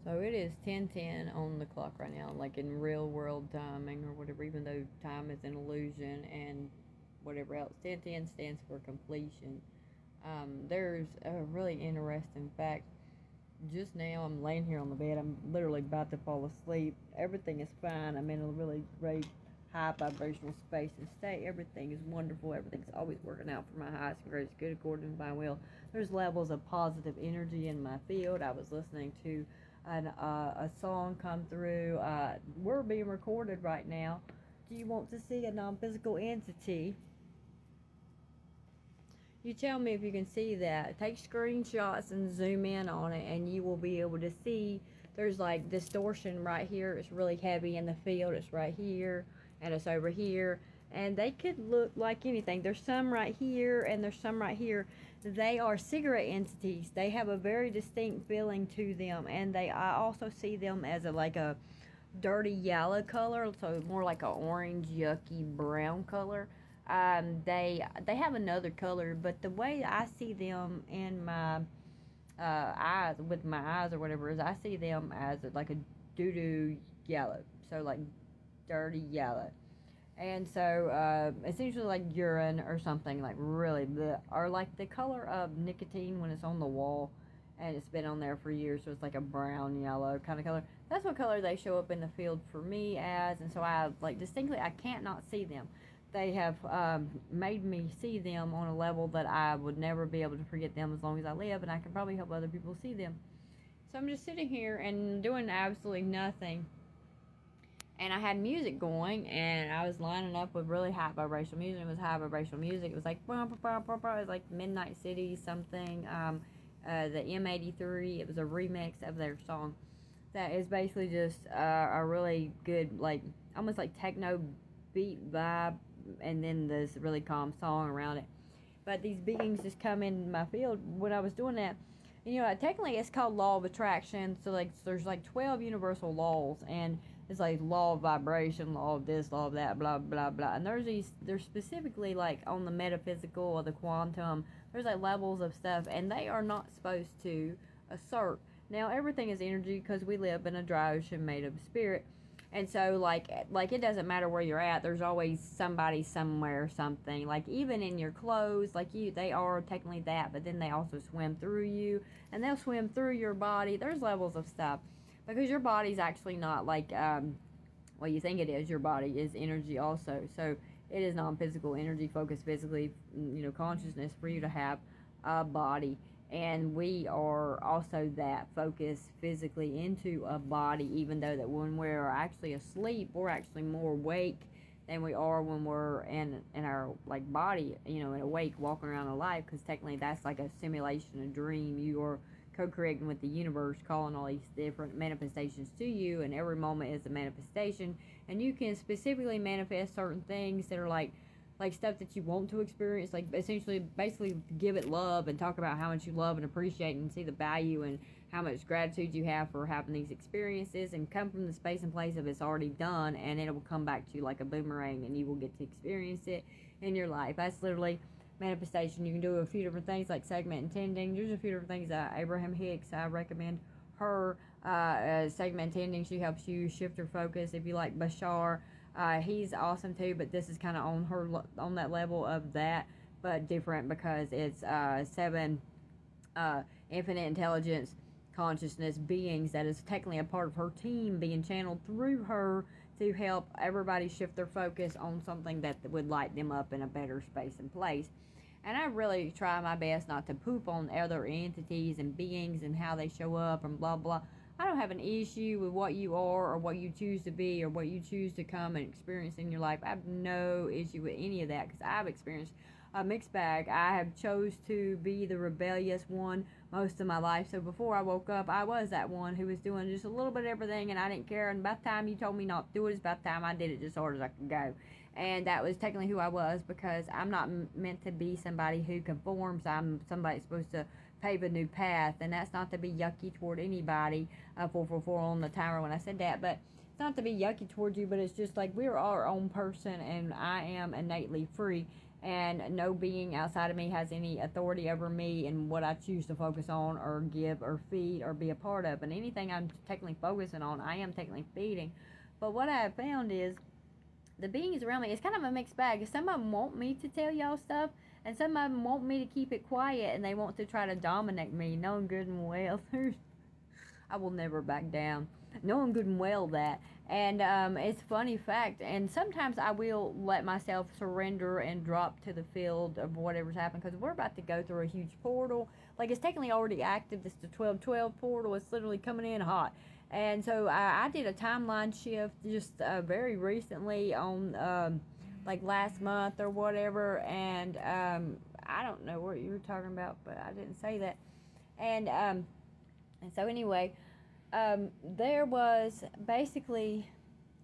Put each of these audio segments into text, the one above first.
So it is 10:10 on the clock right now, like in real world timing or whatever, even though time is an illusion and whatever else. 10:10 stands for completion. There's a really interesting fact. Just now, I'm laying here on the bed. I'm literally about to fall asleep. Everything is fine. I'm in a really great high vibrational space and state. Everything is wonderful. Everything's always working out for my highest and greatest good according to my will. There's levels of positive energy in my field. I was listening to a song come through. We're being recorded right now. Do you want to see a non-physical entity? You tell me if you can see that. Take screenshots and zoom in on it, and you will be able to see there's like distortion right here. It's really heavy in the field. It's right here, and it's over here. And they could look like anything. There's some right here, and there's some right here. They are cigarette entities. They have a very distinct feeling to them, and I also see them as like a dirty yellow color, so more like a orange, yucky brown color. They have another color, but the way I see them in my eyes, with my eyes or whatever, is I see them as like a doo doo yellow, so like dirty yellow. And so essentially like urine or something, like really or like the color of nicotine when it's on the wall and it's been on there for years, so it's like a brown yellow kind of color. That's what color they show up in the field for me as. And so I like distinctly, I can't not see them. They have made me see them on a level that I would never be able to forget them as long as I live, and I can probably help other people see them. So I'm just sitting here and doing absolutely nothing, and I had music going, and I was lining up with really high vibrational music. It was high vibrational music. It was like, it was like Midnight City something, the M83. It was a remix of their song that is basically just a really good, like, almost like techno beat vibe, and then this really calm song around it. But these beings just come in my field when I was doing that. You know, technically it's called law of attraction. So like there's like 12 universal laws, and it's like law of vibration, law of this, law of that, blah blah blah. And there's specifically like on the metaphysical or the quantum, there's like levels of stuff, and they are not supposed to assert. Now everything is energy because we live in a dry ocean made of spirit. And so like it doesn't matter where you're at, there's always somebody somewhere, something. Like even in your clothes, like they are technically that, but then they also swim through you, and they'll swim through your body. There's levels of stuff, because your body's actually not like what you think it is. Your body is energy also. So it is non-physical energy focused physically, consciousness for you to have a body. And we are also that focused physically into a body, even though that when we're actually asleep, we're actually more awake than we are when we're in our like body, awake, walking around in life, because technically that's like a simulation, a dream. You are co-creating with the universe, calling all these different manifestations to you, and every moment is a manifestation, and you can specifically manifest certain things that are like stuff that you want to experience, like essentially basically give it love and talk about how much you love and appreciate and see the value and how much gratitude you have for having these experiences, and come from the space and place of it's already done, and it will come back to you like a boomerang, and you will get to experience it in your life. That's literally manifestation. You can do a few different things like segment intending. There's a few different things. Abraham Hicks, I recommend her segment intending. She helps you shift your focus. If you like Bashar, he's awesome too, but this is kind of on that level of that, but different, because it's 7 infinite intelligence consciousness beings that is technically a part of her team being channeled through her to help everybody shift their focus on something that would light them up in a better space and place. And I really try my best not to poop on other entities and beings and how they show up and blah blah. I don't have an issue with what you are or what you choose to be or what you choose to come and experience in your life. I have no issue with any of that, because I've experienced a mixed bag. I have chose to be the rebellious one most of my life. So before I woke up, I was that one who was doing just a little bit of everything, and I didn't care. And about the time you told me not to do it, it's about the time I did it just as hard as I could go. And that was technically who I was, because I'm not meant to be somebody who conforms. I'm somebody supposed to pave a new path, and that's not to be yucky toward anybody. 444 on the timer when I said that, but it's not to be yucky towards you, but it's just like we're our own person, and I am innately free. and no being outside of me has any authority over me and what I choose to focus on or give or feed or be a part of. And anything I'm technically focusing on, I am technically feeding. But what I have found is the beings around me, it's kind of a mixed bag. Some of them want me to tell y'all stuff, and some of them want me to keep it quiet, and they want to try to dominate me, knowing good and well I will never back down, knowing good and well that. And it's a funny fact, and sometimes I will let myself surrender and drop to the field of whatever's happened, because we're about to go through a huge portal. Like, it's technically already active. It's the 12/12 portal. It's literally coming in hot. And so I did a timeline shift just very recently on like last month or whatever, and I don't know what you were talking about, but I didn't say that. And so anyway, there was basically,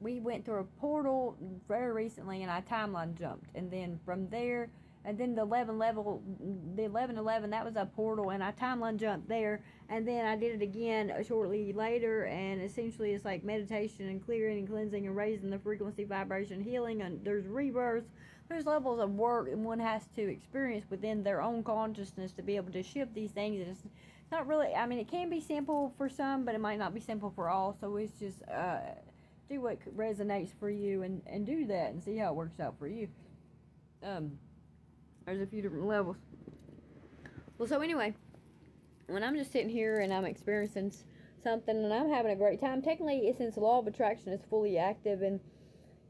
we went through a portal very recently, and I timeline jumped, and then from there, and then the 11/11, that was a portal, and I timeline jumped there, and then I did it again shortly later, and essentially it's like meditation and clearing and cleansing and raising the frequency, vibration, healing, and there's rebirths. There's levels of work and one has to experience within their own consciousness to be able to shift these things. And it's not really, I mean, it can be simple for some, but it might not be simple for all. So it's just do what resonates for you, and do that and see how it works out for you. There's a few different levels. Well, so anyway, when I'm just sitting here and I'm experiencing something and I'm having a great time, technically, since the law of attraction is fully active, and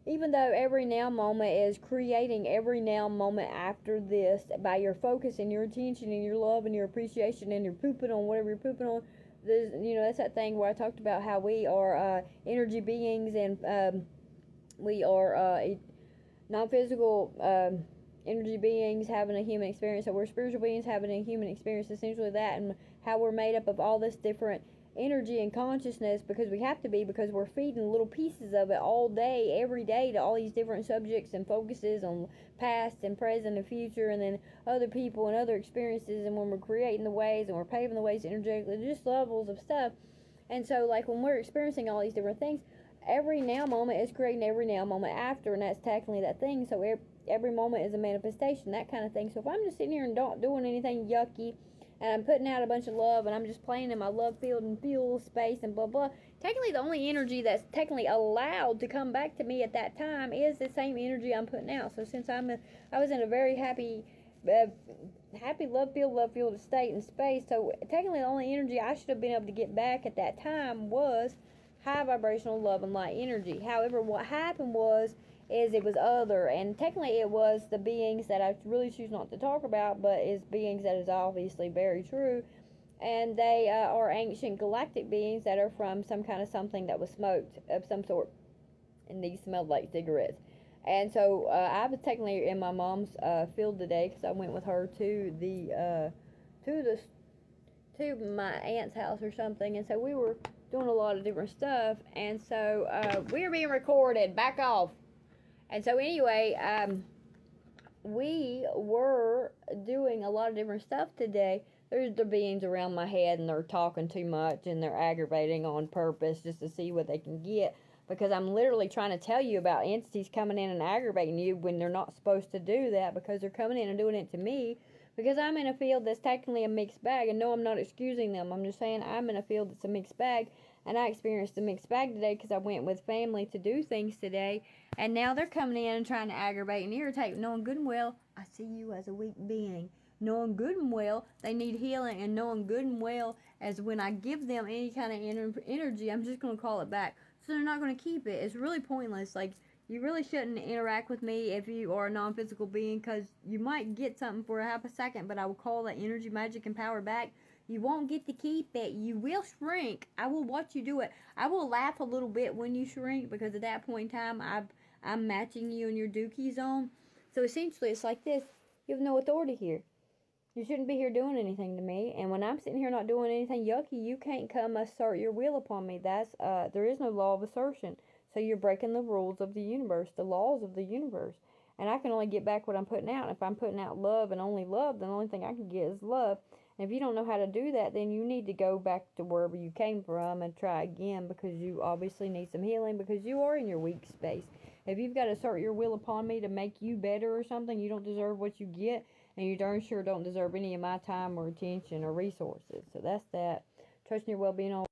even though every now moment is creating every now moment after this by your focus and your attention and your love and your appreciation, and you're pooping on whatever you're pooping on, that's that thing where I talked about how we are energy beings, and we are non-physical energy beings having a human experience. So we're spiritual beings having a human experience, essentially that, and how we're made up of all this different energy and consciousness, because we have to be, because we're feeding little pieces of it all day, every day, to all these different subjects and focuses on past and present and future, and then other people and other experiences. And when we're creating the ways and we're paving the ways energetically, just levels of stuff. And so, like, when we're experiencing all these different things, every now moment is creating every now moment after, and that's technically that thing. So every moment is a manifestation, that kind of thing. So if I'm just sitting here and not doing anything yucky, and I'm putting out a bunch of love, and I'm just playing in my love field and fuel space and blah blah, technically the only energy that's technically allowed to come back to me at that time is the same energy I'm putting out. So since I was in a very happy love field state and space, so technically the only energy I should have been able to get back at that time was high vibrational love and light energy. However, what happened is it was other, and technically it was the beings that I really choose not to talk about, but is beings that is obviously very true, and they are ancient galactic beings that are from some kind of something that was smoked of some sort, and these smelled like cigarettes. And so I was technically in my mom's field today, because I went with her to my aunt's house or something, and so we were doing a lot of different stuff, and so we are being recorded. Back off. And so anyway, we were doing a lot of different stuff today. There's the beings around my head, and they're talking too much, and they're aggravating on purpose just to see what they can get, because I'm literally trying to tell you about entities coming in and aggravating you when they're not supposed to do that, because they're coming in and doing it to me, because I'm in a field that's technically a mixed bag. And no, I'm not excusing them. I'm just saying I'm in a field that's a mixed bag, and I experienced a mixed bag today because I went with family to do things today, and now they're coming in and trying to aggravate and irritate, knowing good and well I see you as a weak being, knowing good and well they need healing, and knowing good and well as when I give them any kind of energy, I'm just going to call it back. So they're not going to keep it. It's really pointless. Like, you really shouldn't interact with me if you are a non-physical being, because you might get something for a half a second, but I will call that energy, magic, and power back. You won't get to keep it. You will shrink. I will watch you do it. I will laugh a little bit when you shrink, because at that point in time, I'm matching you in your dookie zone. So essentially, it's like this. You have no authority here. You shouldn't be here doing anything to me. And when I'm sitting here not doing anything yucky, you can't come assert your will upon me. There is no law of assertion. So you're breaking the rules of the universe, the laws of the universe. And I can only get back what I'm putting out. If I'm putting out love and only love, then the only thing I can get is love. And if you don't know how to do that, then you need to go back to wherever you came from and try again, because you obviously need some healing, because you are in your weak space. If you've got to assert your will upon me to make you better or something, you don't deserve what you get, and you darn sure don't deserve any of my time or attention or resources. So that's that. Trusting your well-being on